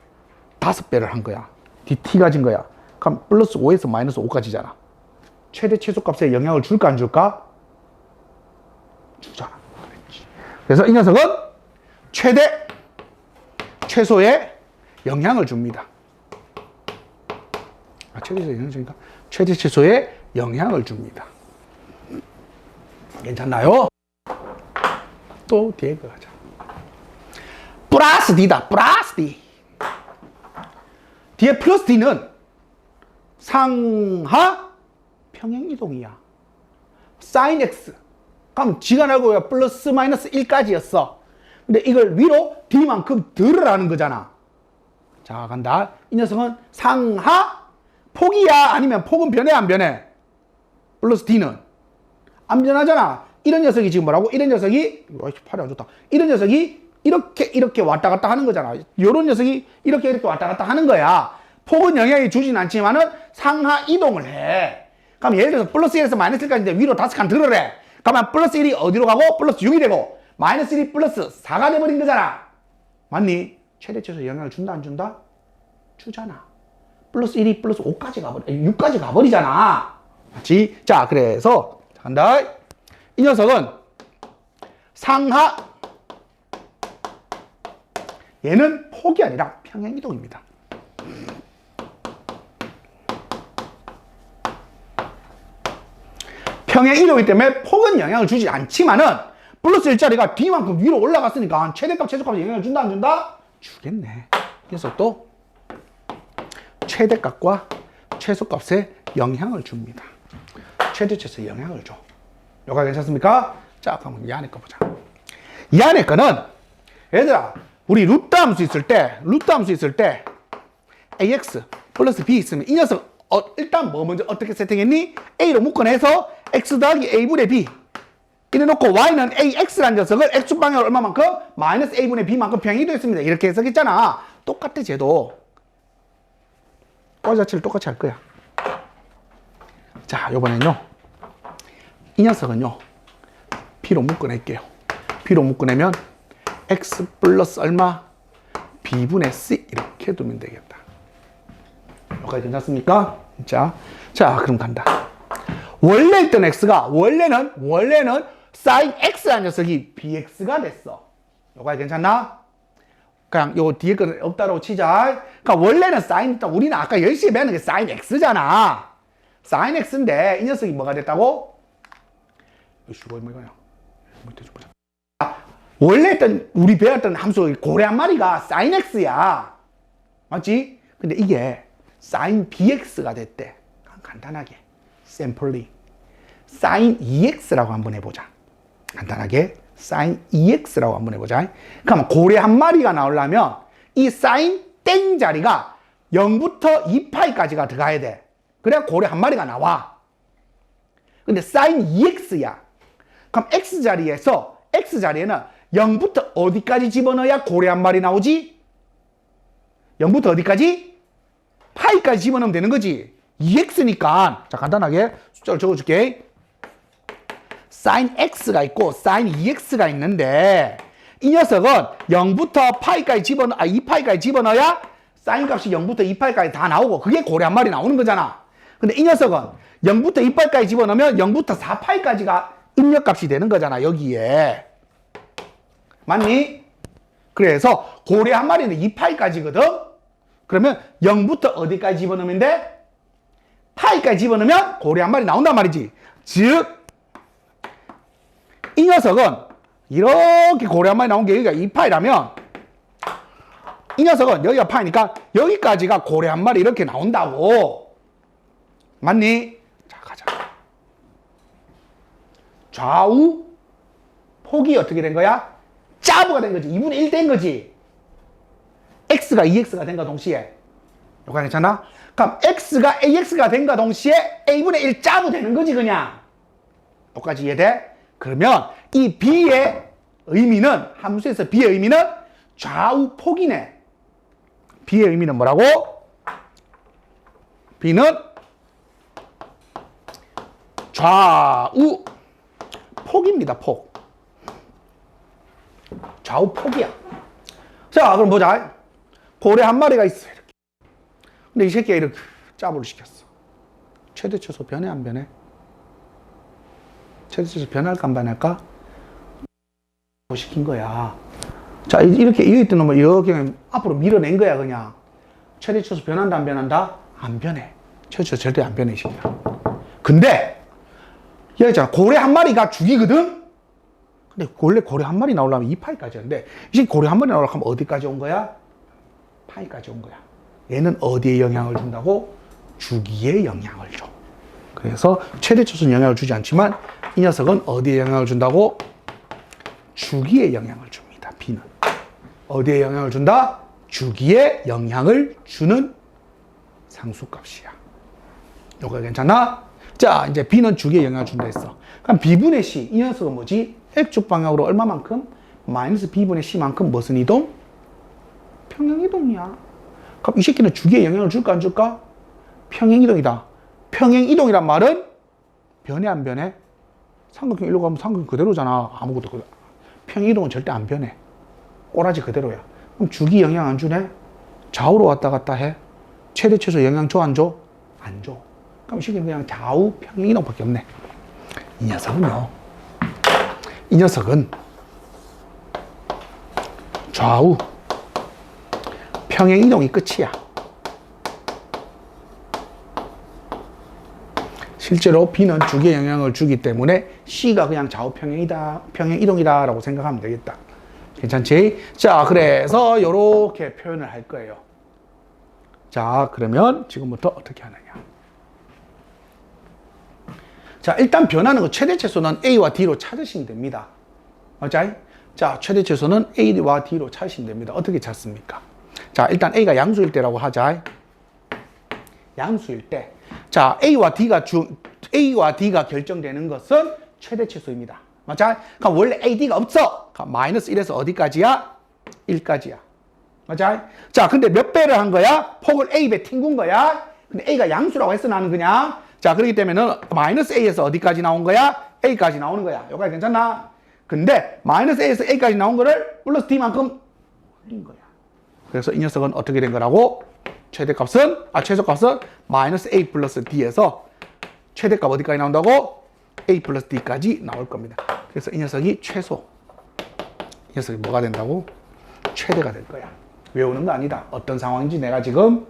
5배를 한 거야. dt 가진 거야. 그럼 플러스 5에서 마이너스 5까지잖아. 최대 최소 값에 영향을 줄까 안 줄까? 주잖아. 그래서 이 녀석은 최대 최소에 영향을 줍니다. 최대 최소에 영향을 주니까 최대 최소에 영향을 줍니다. 괜찮나요? 또 뒤에 거 가자. 플러스 D다. 플러스 D. 뒤에 플러스 D는 상하 평행이동이야. 사인 X. 그럼 지가 나고 플러스 마이너스 1까지였어. 근데 이걸 위로 D만큼 들으라는 거잖아. 자, 간다. 이 녀석은 상하 폭이야? 아니면 폭은 변해, 안 변해? 플러스 D는? 안 변하잖아. 이런 녀석이 지금 뭐라고? 이런 녀석이, 팔이 안 좋다. 이런 녀석이 이렇게 왔다 갔다 하는 거잖아. 요런 녀석이 이렇게 왔다 갔다 하는 거야. 폭은 영향이 주진 않지만은 상하 이동을 해. 그럼 예를 들어서 플러스 1에서 마이너스 1까지인데 위로 5칸 들으래. 그러면 플러스 1이 어디로 가고? 플러스 6이 되고, 마이너스 1이 플러스 4가 돼버린 거잖아. 맞니? 최대 최소 영향을 준다, 안 준다? 주잖아. 플러스 1이 플러스 5까지 가버리, 6까지 가버리잖아. 맞지? 자, 그래서, 간다. 이 녀석은 상하, 얘는 폭이 아니라 평행이동입니다. 평행이동이기 때문에 폭은 영향을 주지 않지만은 플러스 1짜리가 D만큼 위로 올라갔으니까 최대값, 최소값에 영향을 준다, 안 준다? 주겠네. 그래서 또 최대값과 최소값에 영향을 줍니다. 최대, 최소에 영향을 줘. 여기가 괜찮습니까? 자, 그럼 이 안에 거 보자. 이 안에 거는, 얘들아, 우리 루트 함수 있을 때 ax 플러스 b 있으면 이 녀석 일단 뭐 먼저 어떻게 세팅했니? a로 묶어내서 x 더하기 a분의 b 이래놓고 y는 ax라는 녀석을 x방향으로 얼마만큼? 마이너스 a분의 b만큼 평행이 되었습니다. 이렇게 해석했잖아. 똑같아, 쟤도. 꼴 자체를 똑같이 할 거야. 자, 요번엔요, 이 녀석은요, b로 묶어낼게요. b로 묶어내면 x 플러스 얼마? b분의 c 이렇게 두면 되겠다. 여기까지 괜찮습니까? 자, 그럼 간다. 원래 있던 x가 원래는 sin x라는 녀석이 bx가 됐어. 요거 괜찮나? 그냥 요 뒤에 거는 없다라고 치자. 그러니까 원래는 sin, 우리는 아까 열심히 배우는 게 sin x잖아. sin x인데 이 녀석이 뭐가 됐다고? 이거 뭐야? 원래 했던 우리 배웠던 함수 고래 한 마리가 sin x야. 맞지? 근데 이게 sin bx가 됐대. 간단하게 simply sin 2x라고 한번 해보자. 간단하게 sin 2x라고 한번 해보자. 그럼 고래 한 마리가 나오려면 이 sin 땡 자리가 0부터 2파이까지가 들어가야 돼. 그래야 고래 한 마리가 나와. 근데 sin 2x야. 그럼 x 자리에는 0부터 어디까지 집어넣어야 고래 한 마리 나오지? 0부터 어디까지? 파이까지 집어넣으면 되는 거지. 2x니까 자 간단하게 숫자를 적어줄게. sin x가 있고 sin 2x가 있는데 이 녀석은 0부터 파이까지 2파이까지 집어넣어야 sin 값이 0부터 2파이까지 다 나오고 그게 고래 한 마리 나오는 거잖아. 근데 이 녀석은 0부터 2파이까지 집어넣으면 0부터 4파이까지가 입력값이 되는 거잖아. 여기에 맞니? 그래서 고래 한 마리는 2파이까지거든. 그러면 0부터 어디까지 집어넣으면 돼? 파이까지 집어넣으면 고래 한 마리 나온단 말이지. 즉 이 녀석은 이렇게 고래 한 마리 나온 게 여기가 2파이라면 이 녀석은 여기가 파이니까 여기까지가 고래 한 마리 이렇게 나온다고. 맞니? 자 가자. 좌우 폭이 어떻게 된 거야? 짜부가 된 거지. 2분의 1 된 거지. x가 2x가 된과 동시에 요거 괜찮아? 그럼 x가 ax가 된과 동시에 a분의 1 짜부 되는 거지 그냥. 여기까지 이해돼? 그러면 이 b의 의미는 함수에서 b의 의미는 좌우 폭이네. b의 의미는 뭐라고? b는 좌우 폭입니다. 폭. 좌우 폭이야. 자 그럼 보자. 고래 한 마리가 있어. 이렇게. 근데 이 새끼가 이렇게 짜부를 시켰어. 최대 최소 변해 안 변해? 최대 최소 변할까 안 변할까? 시킨 거야. 자 이렇게 있던 놈을 이렇게 앞으로 밀어낸 거야 그냥. 최대 최소 변한다 안 변한다? 안 변해. 최대 최소 절대 안 변해 이 새끼야. 근데 여기 있잖아. 고래 한 마리가 죽이거든? 근데 원래 고래 한 마리 나오려면 2파이까지였는데 이제 고래 한 마리 나오려면 하면 어디까지 온 거야? 파이까지 온 거야. 얘는 어디에 영향을 준다고? 주기에 영향을 줘. 그래서 최대 최소는 영향을 주지 않지만 이 녀석은 어디에 영향을 준다고? 주기에 영향을 줍니다. B는. 어디에 영향을 준다? 주기에 영향을 주는 상수값이야. 요거 괜찮아? 자, 이제 B는 주기에 영향을 준다 했어. 그럼 B분의 C, 이 녀석은 뭐지? X축 방향으로 얼마만큼? 마이너스 B분의 C만큼 무슨 이동? 평행이동이야. 그럼 이 새끼는 주기에 영향을 줄까 안 줄까? 평행이동이다. 평행이동이란 말은 변해 안 변해? 삼각형 일로 가면 삼각형 그대로잖아. 아무것도 그대로. 평행이동은 절대 안 변해. 꼬라지 그대로야. 그럼 주기 영향 안 주네? 좌우로 왔다 갔다 해? 최대 최소 영향 줘 안 줘? 안 줘. 그럼 이 새끼는 그냥 좌우 평행이동밖에 없네. 이 녀석은요. 이 녀석은 좌우 평행이동이 끝이야. 실제로 B는 주기에 영향을 주기 때문에 C가 그냥 좌우 평행이동이다 라고 생각하면 되겠다. 괜찮지? 자, 그래서 이렇게 표현을 할 거예요. 자, 그러면 지금부터 어떻게 하느냐. 자, 일단 변하는 거 최대 최소는 A와 D로 찾으시면 됩니다. 맞아요? 자, 최대 최소는 A와 D로 찾으시면 됩니다. 어떻게 찾습니까? 자, 일단 A가 양수일 때라고 하자. 양수일 때. 자, A와 D가 결정되는 것은 최대 최소입니다. 맞아? 그럼 원래 AD가 없어. 마이너스 1에서 어디까지야? 1까지야. 맞아? 자, 근데 몇 배를 한 거야? 폭을 A배 튕군 거야. 근데 A가 양수라고 했어, 나는 그냥. 자, 그렇기 때문에는 마이너스 A에서 어디까지 나온 거야? A까지 나오는 거야. 여기까지 괜찮나? 근데 마이너스 A에서 A까지 나온 거를 플러스 D만큼 올린 거야. 그래서 이 녀석은 어떻게 된 거라고? 최소값은 마이너스 A 플러스 D에서 최대값 어디까지 나온다고? A 플러스 D까지 나올 겁니다. 그래서 이 녀석이 최소. 이 녀석이 뭐가 된다고? 최대가 될 거야. 외우는 거 아니다. 어떤 상황인지 내가 지금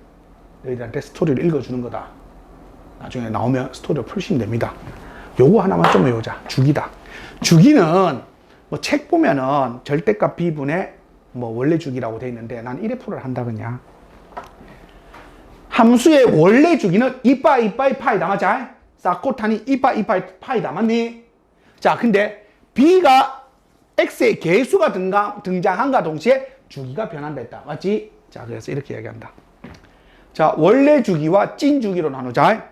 너희들한테 스토리를 읽어주는 거다. 나중에 나오면 스토리를 풀시면 됩니다. 요거 하나만 좀 외우자. 주기다. 주기는 뭐 책 보면은 절대값 B분의 뭐 원래 주기라고 돼 있는데 난 1F를 한다 그냥. 함수의 원래 주기는 이빠이 파이다 맞아? 사코탄이 이빠이 파이다 맞니? 자, 근데 B가 X의 개수가 등장한과 동시에 주기가 변한다 했다. 맞지? 자, 그래서 이렇게 이야기한다. 자, 원래 주기와 찐 주기로 나누자.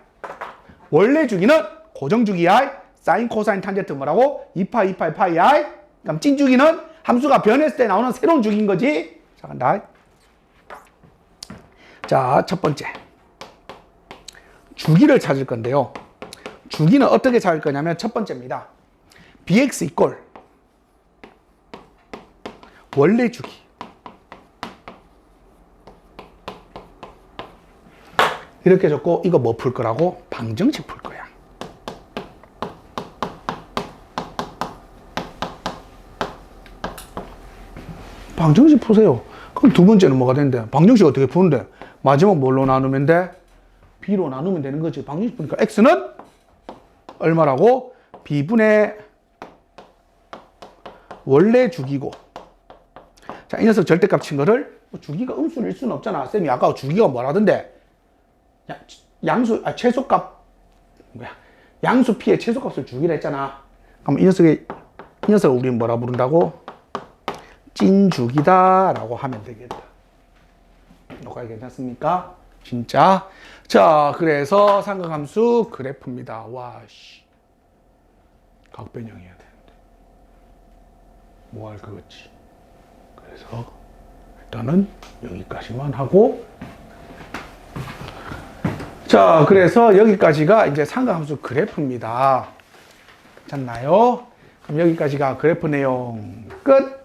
원래 주기는 고정 주기야. 사인, 코사인, 탄젠트 뭐라고? 2파, 파이야. 그럼 찐 주기는 함수가 변했을 때 나오는 새로운 주기인 거지. 자, 간다. 자, 첫 번째. 주기를 찾을 건데요. 주기는 어떻게 찾을 거냐면 첫 번째입니다. bx 이꼴 원래 주기. 이렇게 적고 이거 뭐 풀 거라고? 방정식 풀 거야. 방정식 푸세요. 그럼 두 번째는 뭐가 되는데? 방정식 어떻게 푸는데? 마지막 뭘로 나누면 돼? b로 나누면 되는 거지. 방정식 푸니까 x는 얼마라고? b분의 원래 주기고. 자, 이 녀석 절대값 친 거를 주기가 음수일 수는 없잖아. 쌤이 아까 주기가 뭐라던데? 최소값 뭐야? 양수 p의 최소값을 주기로 했잖아. 그럼 이 녀석을 우리는 뭐라 부른다고? 찐주기다라고 하면 되겠다. 여기까지 괜찮습니까? 진짜? 자, 그래서 삼각함수 그래프입니다. 와, 씨. 각 변형해야 되는데. 뭐 할 거겠지. 그래서 일단은 여기까지만 하고. 자, 그래서 여기까지가 이제 삼각함수 그래프입니다. 괜찮나요? 그럼 여기까지가 그래프 내용 끝.